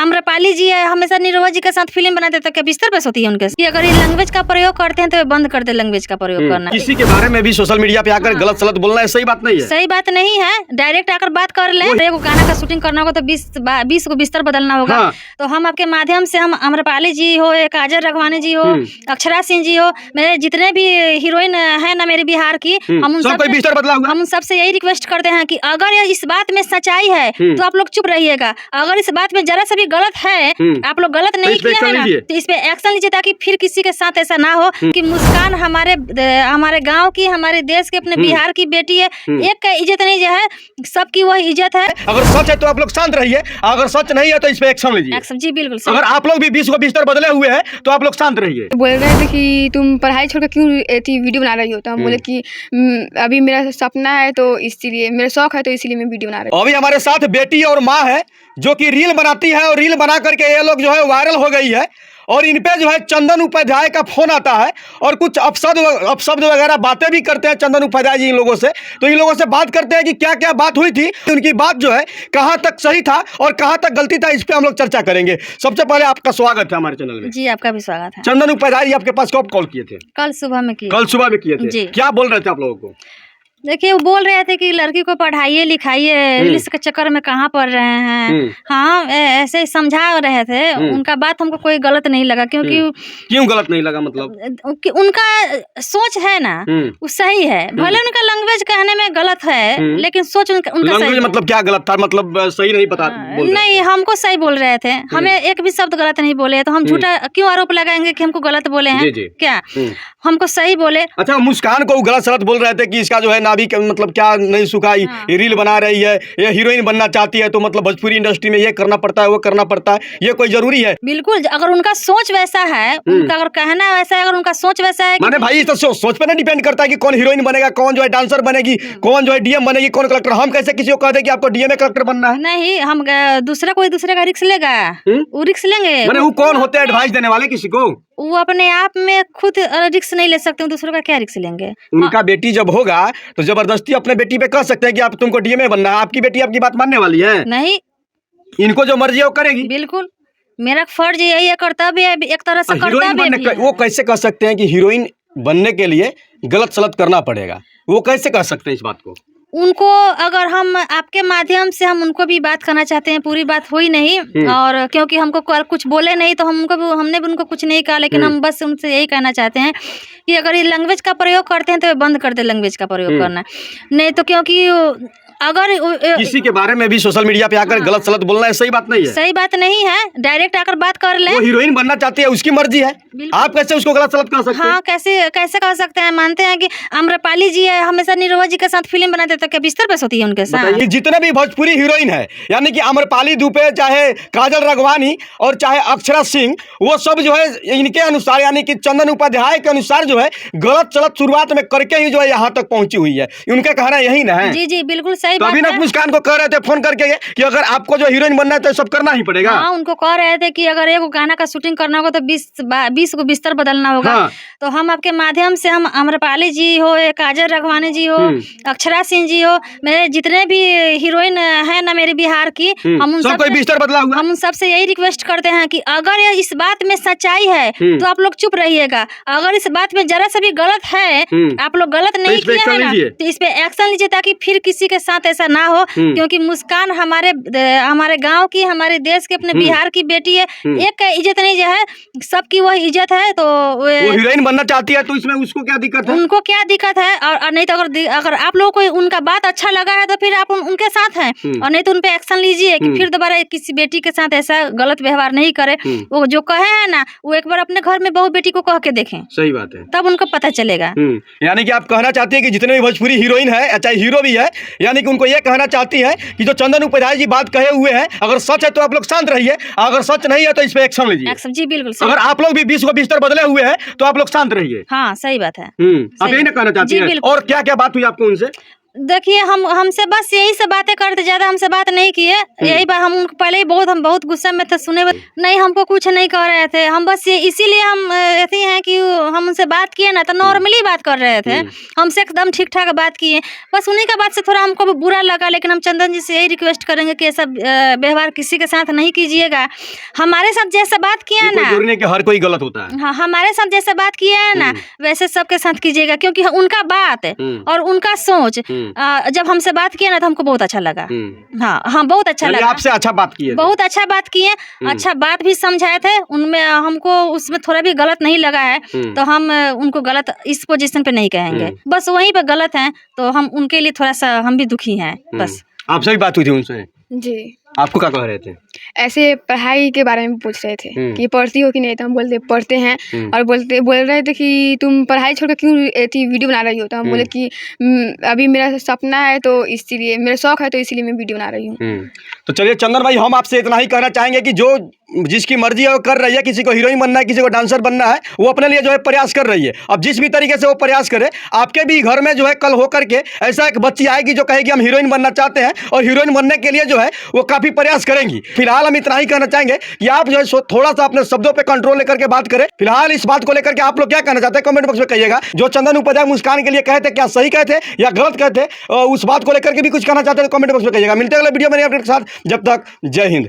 आम्रपाली जी है, हमेशा निरहुआ जी के साथ फिल्म बनाते तो क्या बिस्तर पे सोती है उनके? कि अगर ये लैंग्वेज का प्रयोग करते हैं तो वे बंद कर दे लैंग्वेज का प्रयोग करना। किसी के बारे में भी सोशल मीडिया पे आकर गलत सलत बोलना है, सही बात नहीं है। सही बात नहीं है, डायरेक्ट आकर बात कर ले। एगो गाना का शूटिंग करना होगा तो 20 को बिस्तर बदलना होगा। हाँ। तो हम आपके माध्यम से, हम आम्रपाली जी हो, काजल राघवानी जी हो, अक्षरा सिंह जी हो, मेरे जितने भी हीरोइन है ना मेरे बिहार की, हम उन सबसे यही रिक्वेस्ट करते हैं कि अगर इस बात में सच्चाई है तो आप लोग चुप रहिएगा। अगर इस बात में जरा सा भी गलत है, आप लोग गलत नहीं किए हैं ना, तो इस पे एक्शन लीजिए ताकि फिर किसी के साथ ऐसा ना हो कि मुस्कान हमारे गांव की, हमारे देश के, अपने बिहार की बेटी है। एक का इज्जत नहीं जो है, सबकी वही इज्जत है। अगर सच है तो आप लोग शांत रहिए, अगर सच नहीं है तो इस पे एक्शन लीजिए। एक्शन, जी बिल्कुल। अगर आप लोग भी 20 को बिस्तर बदले हुए हैं तो आप लोग शांत रहिए। बोल रहे थे कि तुम पढ़ाई छोड़कर क्यों वीडियो बना रही हो, तो हम बोले कि अभी मेरा सपना है तो इसीलिए, मेरा शौक है तो इसीलिए मैं वीडियो बना रही हूँ। अभी हमारे साथ बेटी और माँ है जो कि रील बनाती है, और रील बना करके ये लोग जो है वायरल हो गई है, और इन पे जो है चंदन उपाध्याय का फोन आता है और कुछ अपशब्द वगैरह बातें भी करते हैं चंदन उपाध्याय जी इन लोगों से। तो इन लोगों से बात करते हैं कि क्या क्या बात हुई थी, उनकी बात जो है कहाँ तक सही था और कहाँ तक गलती था, इस पे हम लोग चर्चा करेंगे। सबसे पहले आपका स्वागत है हमारे चैनल में। जी, आपका भी स्वागत है। चंदन उपाध्याय जी आपके पास कब कॉल किए थे? कल सुबह में किए। कल सुबह में किए थे। क्या बोल रहे थे आप लोगों को? देखिए, वो बोल रहे थे कि लड़की को पढ़ाइए लिखाइए, रील्स के चक्कर में कहाँ पढ़ रहे हैं। हाँ, ऐसे ही समझा रहे थे। उनका बात हमको कोई गलत नहीं लगा, क्योंकि क्यों गलत नहीं लगा? मतलब कि उनका सोच है ना, वो सही है। भले उनका लैंग्वेज कहने में गलत है, लेकिन सोच उनका सही है। मतलब क्या गलत था? मतलब सही नहीं पता नहीं, हमको सही बोल रहे थे। हमें एक भी शब्द गलत नहीं बोले, तो हम झूठा क्यों आरोप लगाएंगे कि हमको गलत बोले हैं? क्या हमको सही बोले? अच्छा, मुस्कान को गलत सलत बोल रहे थे कि इसका जो है नाभि मतलब क्या नहीं सुखाई, ये रील बना रही है, ये हीरोइन बनना चाहती है, तो मतलब भोजपुरी इंडस्ट्री में ये करना पड़ता है, वो करना पड़ता है, ये कोई जरूरी है? बिल्कुल, अगर उनका सोच वैसा है, उनका अगर कहना वैसा है, अगर उनका सोच वैसा है, माने भाई तो सोच पे ना डिपेंड करता है कि कौन हीरोइन बनेगा, कौन जो है डांसर बनेगी, कौन जो है डीएम बनेगी, कौन कलेक्टर। हम कैसे किसी को कह दे कि आपको डीएम कलेक्टर बनना है? नहीं, हम कोई दूसरे का रिस्क लेगा? वो रिस्क लेंगे? माने वो कौन होते हैं एडवाइस देने वाले किसी को? वो अपने आप में खुद रिस्क नहीं ले सकते, दूसरों का क्या रिस्क लेंगे? उनका बेटी जब होगा तो जबरदस्ती अपने बेटी पे कह सकते हैं कि आप तुमको डीएमए बनना है। आपकी बेटी आपकी बात मानने वाली है? नहीं, इनको जो मर्जी है वो करेगी। बिल्कुल, मेरा फर्ज यही है, कर्तव्य है, एक तरह से कर्तव्य भी है। वो कैसे कह सकते हैं कि हीरोइन बनने के लिए गलत सलत करना पड़ेगा? वो कैसे कह सकते हैं इस बात को? उनको, अगर हम आपके माध्यम से हम उनको भी बात करना चाहते हैं, पूरी बात हुई नहीं, और क्योंकि हमको कुछ बोले नहीं तो हमने भी उनको कुछ नहीं कहा, लेकिन हम बस उनसे यही कहना चाहते हैं कि अगर ये लैंग्वेज का प्रयोग करते हैं तो वे बंद कर दे लैंग्वेज का प्रयोग करना। नहीं तो क्योंकि अगर किसी के बारे में भी सोशल मीडिया पे आकर गलत सलत बोलना है, सही बात नहीं है। सही बात नहीं है, डायरेक्ट आकर बात कर ले। वो हीरोइन बनना चाहती है, उसकी मर्जी है, आप कैसे उसको गलत सलत कह सकते हैं? हाँ, कैसे कह सकते हैं? मानते हैं कि आम्रपाली जी है, हमेशा निरहुआ जी के साथ फिल्म बनाते तो क्या बिस्तर पे सोती है उनके साथ? जितने भी भोजपुरी हीरोइन है, यानी कि आम्रपाली दुबे, चाहे काजल राघवानी और चाहे अक्षरा सिंह, वो सब जो है इनके अनुसार, यानी कि चंदन उपाध्याय के अनुसार जो है गलत सलत शुरुआत में करके ही जो है यहाँ तक पहुंची हुई है। उनका कहना यही ना है? जी, बिल्कुल सही बात है। मुस्कान को कह रहे थे फोन करके कि अगर आपको जो हीरोइन बनना है तो सब करना ही पड़ेगा। हाँ, उनको कह रहे थे कि अगर एगो गाना का शूटिंग करना होगा तो 20 को बिस्तर बदलना होगा। तो हम आपके माध्यम से, हम आम्रपाली जी हो, काजल राघवानी जी हो, अक्षरा सिंह जी हो, मेरे जितने भी हीरोइन है ना मेरे बिहार की, हम उन सबसे यही रिक्वेस्ट करते हैं कि अगर इस बात में सच्चाई है तो आप लोग चुप रहिएगा। अगर इस बात में जरा सा भी गलत है, आप लोग गलत नहीं किए हैं ना, तो इस पे एक्शन लीजिए ताकि फिर किसी के साथ ऐसा ना हो, क्योंकि मुस्कान हमारे गांव की, हमारे देश के, अपने बिहार की बेटी है। एक का इज्जत नहीं जो है, सबकी वही इज्जत है। तो वो हीरोइन बनना चाहती है तो इसमें उसको क्या दिक्कत है? उनको क्या दिक्कत है? और नहीं तो अगर आप लोगों को उनका बात अच्छा लगा है तो फिर आप उनके साथ हैं, और नहीं तो उन पे एक्शन लीजिए कि फिर दोबारा किसी बेटी के साथ ऐसा गलत व्यवहार नहीं करे। वो जो कहे है ना, वो एक बार अपने घर में बहू बेटी को कह के देखें। सही बात है, तब उनको पता चलेगा। यानी कि आप कहना चाहते हैं कि जितने भी भोजपुरी हीरोइन है, चाहे हीरो भी है, यानी कि उनको ये कहना चाहती है कि जो चंदन उपाध्याय जी बात कहे हुए हैं, अगर सच है तो आप लोग शांत रहिए, अगर सच नहीं है तो इस पे एक्शन लीजिए। जी बिल्कुल। अगर आप लोग भी 20 को बिस्तर बदले हुए हैं तो आप लोग शांत रहिए। हाँ, सही बात है। आप यही ना कहना चाहती हैं? और क्या क्या बात हुई आपको उनसे? देखिए हम हमसे बस यही सब बातें करते, ज़्यादा हमसे बात नहीं किए। यही बात हम उनको पहले ही हम बहुत गुस्से में थे, सुने नहीं, हमको कुछ नहीं कह रहे थे। हम बस ये इसीलिए हम ऐसे हैं कि हम उनसे बात किए ना तो नॉर्मली बात कर रहे थे, हमसे एकदम ठीक ठाक बात किए। बस उन्हीं का बात से थोड़ा हमको भी बुरा लगा, लेकिन हम चंदन जी से यही रिक्वेस्ट करेंगे कि ऐसा व्यवहार किसी के साथ नहीं कीजिएगा। हमारे साथ जैसा बात किया ना, जरूरी नहीं कि हर कोई गलत होता है। हाँ, हमारे साथ जैसा बात किया है ना वैसे सबके साथ कीजिएगा, क्योंकि उनका बात और उनका सोच जब हमसे बात किया ना तो हमको बहुत अच्छा लगा। हाँ हाँ, बहुत अच्छा लगा। आपसे अच्छा बात किए, बहुत अच्छा बात किए, अच्छा बात भी समझाए थे। उनमें हमको उसमें थोड़ा भी गलत नहीं लगा है, तो हम उनको गलत इस पोजीशन पे नहीं कहेंगे। बस वहीं पे गलत हैं तो हम उनके लिए थोड़ा सा हम भी दुखी हैं। बस आपसे भी बात हुई थी उनसे? जी। आपको क्या कह रहे थे? ऐसे पढ़ाई के बारे में पूछ रहे थे कि पढ़ती हो कि नहीं, तो हम बोलते पढ़ते हैं। और बोल रहे थे कि तुम पढ़ाई छोड़ के क्यों वीडियो बना रही हो, तो हम बोले कि अभी मेरा सपना है तो इसीलिए, मेरा शौक है तो इसीलिए मैं वीडियो बना रही हूँ। तो चलिए चंदन भाई, हम आपसे इतना ही कहना चाहेंगे कि जो जिसकी मर्जी है वो कर रही है। किसी को हीरोइन बनना है, किसी को डांसर बनना है, वो अपने लिए जो है प्रयास कर रही है। अब जिस भी तरीके से वो प्रयास करे, आपके भी घर में जो है कल होकर के ऐसा एक बच्ची आएगी जो कहेगी हम हीरोइन बनना चाहते हैं, और हीरोइन बनने के लिए जो है वो काफ़ी प्रयास करेंगी। फिलहाल हम इतना ही कहना चाहेंगे कि आप जो है थोड़ा सा अपने शब्दों पे कंट्रोल लेकर के बात करें। फिलहाल इस बात को लेकर के आप लोग क्या कहना चाहते हैं कमेंट बॉक्स में कहिएगा। जो चंदन उपाध्याय मुस्कान के लिए कहे थे, क्या सही कहे थे या गलत कहे थे, उस बात को लेकर के भी कुछ कहना चाहते हैं कमेंट बॉक्स में कहिएगा। मिलते हैं अगले वीडियो में नए अपडेट के साथ। जब तक जय हिंद।